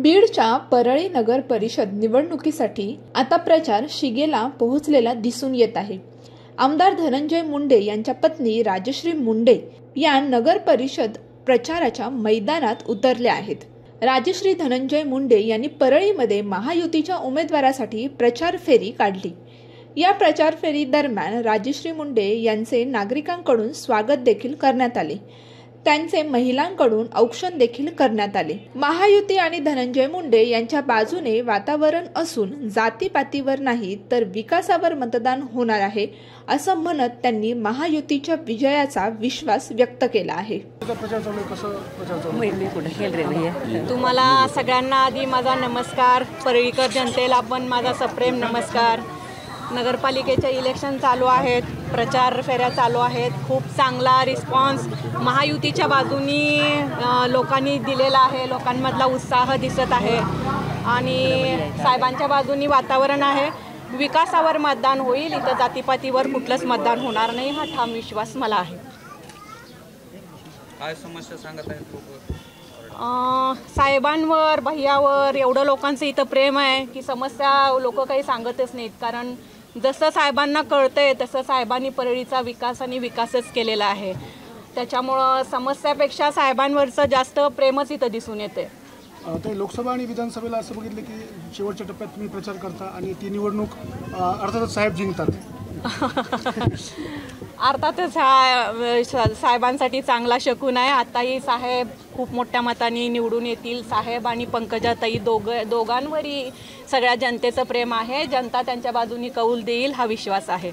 बीडच्या परळी नगर परिषद निवडणुकीसाठी आता प्रचार शिगेला पोहोचलेला दिसून येत आहे। आमदार धनंजय मुंडे यांच्या पत्नी राजश्री मुंडे या नगर परिषद प्रचाराच्या मैदानात उतरल्या आहेत। राजश्री धनंजय मुंडे यांनी परळीमध्ये महायुतीच्या उमेदवारासाठी प्रचार फेरी काढली। या प्रचार फेरी दरम्यान राजश्री मुंडे यांचे नागरिकांकडून स्वागत देखील करण्यात आले। त्यांचे महिलांकडून औक्षण देखील करण्यात आले। महायुती आणि धनंजय मुंडे यांच्या बाजूने वातावरण असून जातीपातीवर नाही तर विकासावर मतदान होणार आहे असं म्हणत त्यांनी महायुतीच्या विजयाचा विश्वास व्यक्त केला आहे। तुम्हाला सगळ्यांना आधी माझा नमस्कार। परळीकर जनतेला पण माझा सप्रेम नमस्कार। नगरपालिकेचे इलेक्शन चालू आहेत, प्रचार फेऱ्या चालू आहेत। खूप चांगला रिस्पॉन्स महायुतीच्या बाजूनी लोकांनी दिलेला आहे। लोकांमधला उत्साह दिसत आहे आणि साहेबांच्या बाजूनी वातावरण आहे। विकासावर मतदान होईल, इथं जातीपातीवर कुठलंच मतदान होणार नाही हा ठाम विश्वास मला आहे। काय समस्या सांगत आहेत लोक? साहेबांवर भैयावर एवढं लोकांचं इथं प्रेम आहे की समस्या लोक काही सांगतच नाहीत। कारण जसं साहेबांना कळतंय तसं साहेबांनी परळीचा विकास आणि विकासच केलेला आहे। त्याच्यामुळं समस्यापेक्षा साहेबांवरचं जास्त प्रेमच इथं दिसून येते। ते लोकसभा आणि विधानसभेला असं बघितलं की शेवटच्या टप्प्यात तुम्ही प्रचार करता आणि ती निवडणूक अर्थातच साहेब जिंकतात। अर्थातच हा साहेबांसाठी चांगला शकून आहे। आताही साहेब खूप मोठ्या मताने निवडून येतील। साहेब आणि पंकजाताई दोघांवरही सगळ्या जनतेचं प्रेम आहे। जनता त्यांच्या बाजूनी कौल देईल हा विश्वास आहे।